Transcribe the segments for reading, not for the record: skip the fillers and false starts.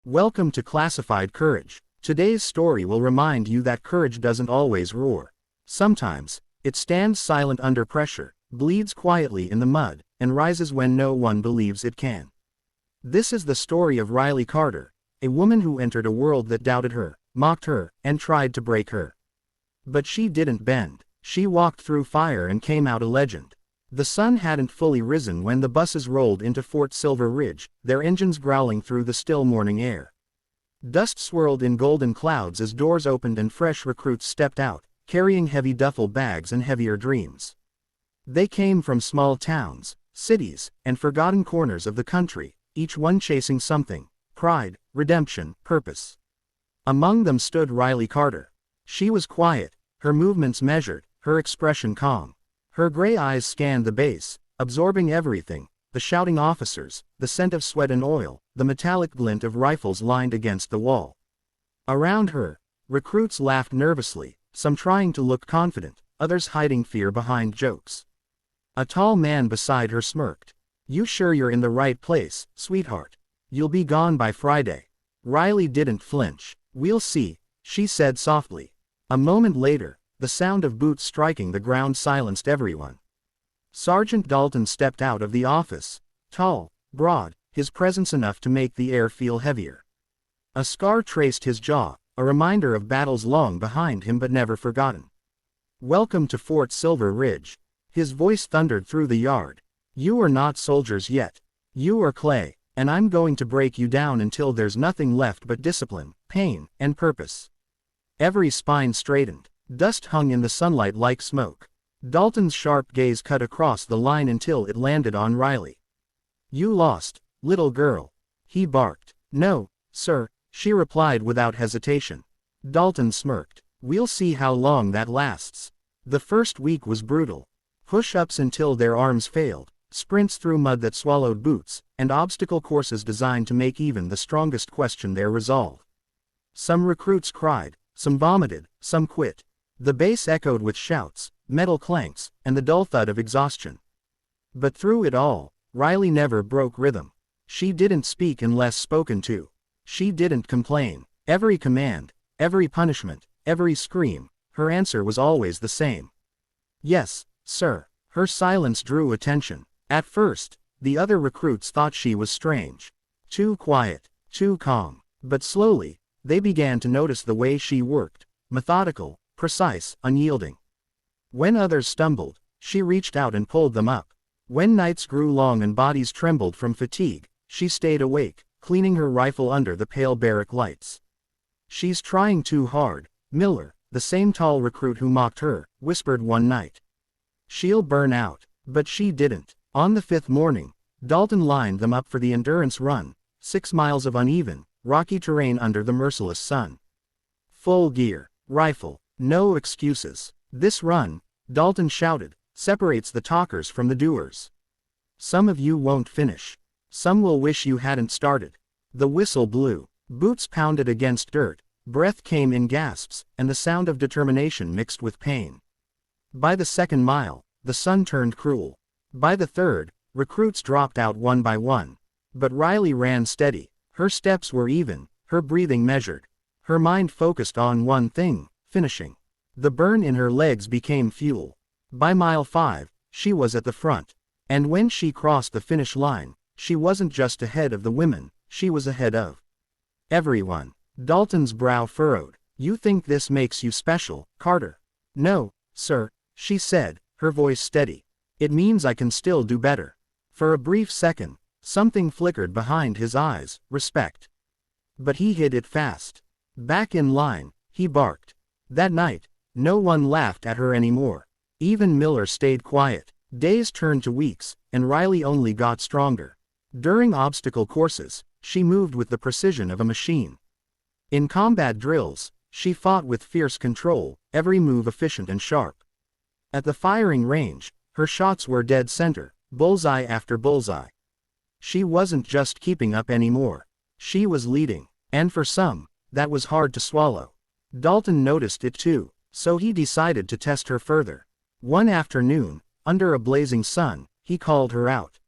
Welcome to Classified Courage. Today's story will remind you that courage doesn't always roar. Sometimes, it stands silent under pressure, bleeds quietly in the mud, and rises when no one believes it can. This is the story of Riley Carter, a woman who entered a world that doubted her, mocked her, and tried to break her. But she didn't bend. She walked through fire and came out a legend. The sun hadn't fully risen when the buses rolled into Fort Silver Ridge, their engines growling through the still morning air. Dust swirled in golden clouds as doors opened and fresh recruits stepped out, carrying heavy duffel bags and heavier dreams. They came from small towns, cities, and forgotten corners of the country, each one chasing something: pride, redemption, purpose. Among them stood Riley Carter. She was quiet, her movements measured, her expression calm. Her gray eyes scanned the base, absorbing everything: the shouting officers, the scent of sweat and oil, the metallic glint of rifles lined against the wall. Around her, recruits laughed nervously, some trying to look confident, others hiding fear behind jokes. A tall man beside her smirked. "You sure you're in the right place, sweetheart? You'll be gone by Friday." Riley didn't flinch. "We'll see," she said softly. A moment later, the sound of boots striking the ground silenced everyone. Sergeant Dalton stepped out of the office. Tall, broad, his presence enough to make the air feel heavier. A scar traced his jaw, a reminder of battles long behind him but never forgotten. "Welcome to Fort Silver Ridge." His voice thundered through the yard. "You are not soldiers yet. You are clay, and I'm going to break you down until there's nothing left but discipline, pain, and purpose." Every spine straightened. Dust hung in the sunlight like smoke. Dalton's sharp gaze cut across the line until it landed on Riley. "You lost, little girl," he barked. "No, sir," she replied without hesitation. Dalton smirked. "We'll see how long that lasts." The first week was brutal. Push-ups until their arms failed, sprints through mud that swallowed boots, and obstacle courses designed to make even the strongest question their resolve. Some recruits cried, some vomited, some quit. The base echoed with shouts, metal clanks, and the dull thud of exhaustion. But through it all, Riley never broke rhythm. She didn't speak unless spoken to. She didn't complain. Every command, every punishment, every scream, her answer was always the same: "Yes, sir." Her silence drew attention. At first, the other recruits thought she was strange. Too quiet, too calm. But slowly, they began to notice the way she worked: methodical, precise, unyielding. When others stumbled, she reached out and pulled them up. When nights grew long and bodies trembled from fatigue, she stayed awake, cleaning her rifle under the pale barrack lights. "She's trying too hard," Miller, the same tall recruit who mocked her, whispered one night. "She'll burn out." But she didn't. On the fifth morning, Dalton lined them up for the endurance run: 6 miles of uneven, rocky terrain under the merciless sun. Full gear, rifle, no excuses. "This run," Dalton shouted, "separates the talkers from the doers. Some of you won't finish. Some will wish you hadn't started." The whistle blew. Boots pounded against dirt, breath came in gasps, and the sound of determination mixed with pain. By the second mile, the sun turned cruel. By the third, recruits dropped out one by one. But Riley ran steady. Her steps were even, her breathing measured. Her mind focused on one thing: finishing. The burn in her legs became fuel. By mile 5, she was at the front. And when she crossed the finish line, she wasn't just ahead of the women, she was ahead of everyone. Dalton's brow furrowed. "You think this makes you special, Carter?" "No, sir," she said, her voice steady. "It means I can still do better." For a brief second, something flickered behind his eyes: respect. But he hid it fast. "Back in line," he barked. That night, no one laughed at her anymore. Even Miller stayed quiet. Days turned to weeks, and Riley only got stronger. During obstacle courses, she moved with the precision of a machine. In combat drills, she fought with fierce control, every move efficient and sharp. At the firing range, her shots were dead center, bullseye after bullseye. She wasn't just keeping up anymore. She was leading. And for some, that was hard to swallow. Dalton noticed it too, so he decided to test her further. One afternoon, under a blazing sun, he called her out.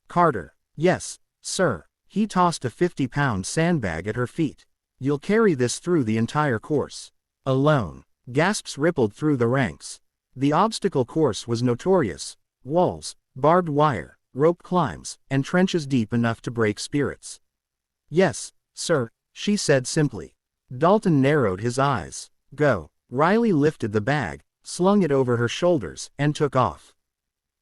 "Carter." "Yes, sir." He tossed a 50-pound sandbag at her feet. "You'll carry this through the entire course. Alone." Gasps rippled through the ranks. The obstacle course was notorious: walls, barbed wire, rope climbs, and trenches deep enough to break spirits. "Yes, sir," she said simply. Dalton narrowed his eyes. "Go." Riley lifted the bag, slung it over her shoulders, and took off.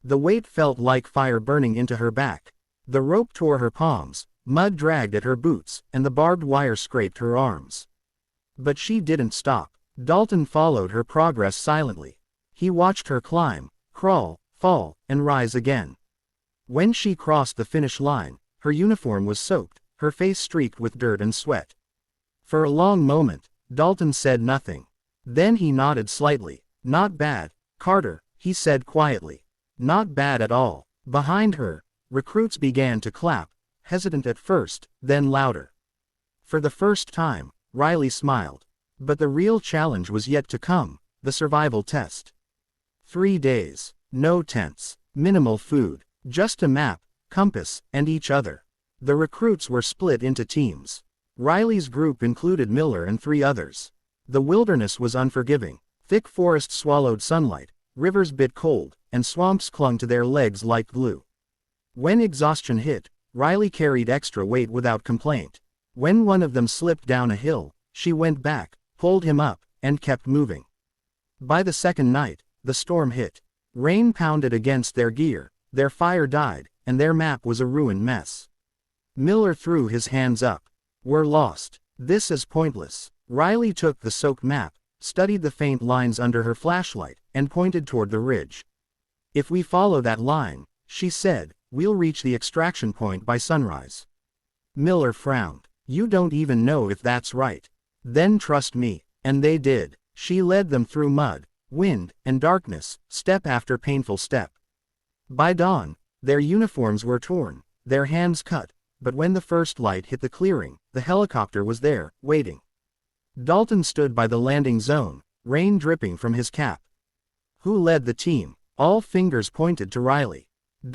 The weight felt like fire burning into her back. The rope tore her palms, mud dragged at her boots, and the barbed wire scraped her arms. But she didn't stop. Dalton followed her progress silently. He watched her climb, crawl, fall, and rise again. When she crossed the finish line, her uniform was soaked, her face streaked with dirt and sweat. For a long moment, Dalton said nothing. Then he nodded slightly. "Not bad, Carter," he said quietly. "Not bad at all." Behind her, recruits began to clap, hesitant at first, then louder. For the first time, Riley smiled. But the real challenge was yet to come, the survival test. 3 days, no tents, minimal food, just a map, compass, and each other. The recruits were split into teams. Riley's group included Miller and 3 others. The wilderness was unforgiving. Thick forests swallowed sunlight, rivers bit cold, and swamps clung to their legs like glue. When exhaustion hit, Riley carried extra weight without complaint. When one of them slipped down a hill, she went back, pulled him up, and kept moving. By the second night, the storm hit. Rain pounded against their gear, their fire died, and their map was a ruined mess. Miller threw his hands up. "We're lost. This is pointless." Riley took the soaked map, studied the faint lines under her flashlight, and pointed toward the ridge. "If we follow that line," she said, "we'll reach the extraction point by sunrise." Miller frowned. "You don't even know if that's right." "Then trust me." And they did. She led them through mud, wind, and darkness, step after painful step. By dawn, their uniforms were torn, their hands cut, but when the first light hit the clearing, the helicopter was there, waiting. Dalton stood by the landing zone, rain dripping from his cap. "Who led the team?" All fingers pointed to Riley.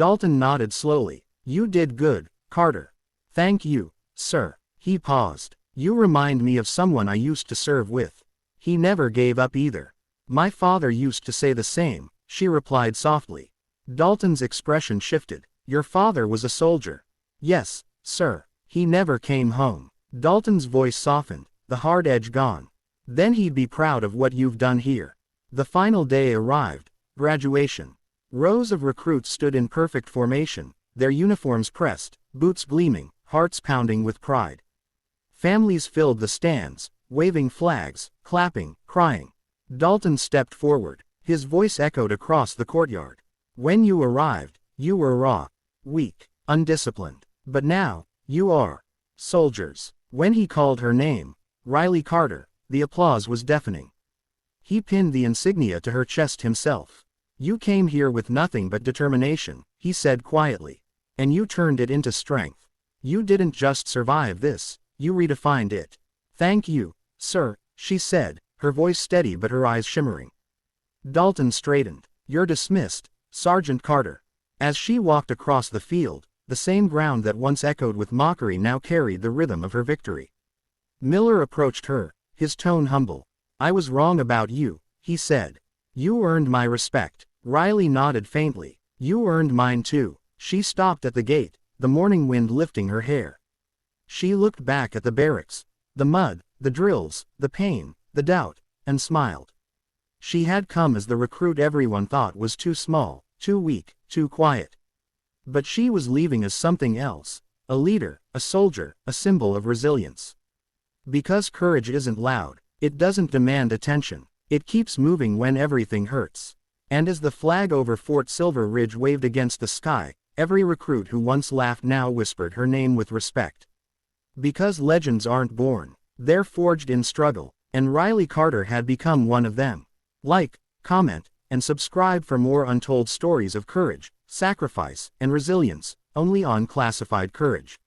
Dalton nodded slowly. "You did good, Carter." "Thank you, sir." He paused. "You remind me of someone I used to serve with. He never gave up either." "My father used to say the same," she replied softly. Dalton's expression shifted. "Your father was a soldier." "Yes, sir. He never came home." Dalton's voice softened, the hard edge gone. "Then he'd be proud of what you've done here." The final day arrived, graduation. Rows of recruits stood in perfect formation, their uniforms pressed, boots gleaming, hearts pounding with pride. Families filled the stands, waving flags, clapping, crying. Dalton stepped forward. His voice echoed across the courtyard. "When you arrived, you were raw, weak, undisciplined. But now, you are soldiers." When he called her name, Riley Carter, the applause was deafening. He pinned the insignia to her chest himself. "You came here with nothing but determination," he said quietly. "And you turned it into strength. You didn't just survive this, you redefined it." "Thank you, sir," she said, her voice steady but her eyes shimmering. Dalton straightened. "You're dismissed, Sergeant Carter." As she walked across the field, the same ground that once echoed with mockery now carried the rhythm of her victory. Miller approached her, his tone humble. "I was wrong about you," he said. "You earned my respect." Riley nodded faintly. "You earned mine too." She stopped at the gate, the morning wind lifting her hair. She looked back at the barracks, the mud, the drills, the pain, the doubt, and smiled. She had come as the recruit everyone thought was too small, too weak, too quiet. But she was leaving as something else, a leader, a soldier, a symbol of resilience. Because courage isn't loud, it doesn't demand attention, it keeps moving when everything hurts. And as the flag over Fort Silver Ridge waved against the sky, every recruit who once laughed now whispered her name with respect. Because legends aren't born, they're forged in struggle, and Riley Carter had become one of them. Like, comment, and subscribe for more untold stories of courage, sacrifice, and resilience, only on Classified Courage.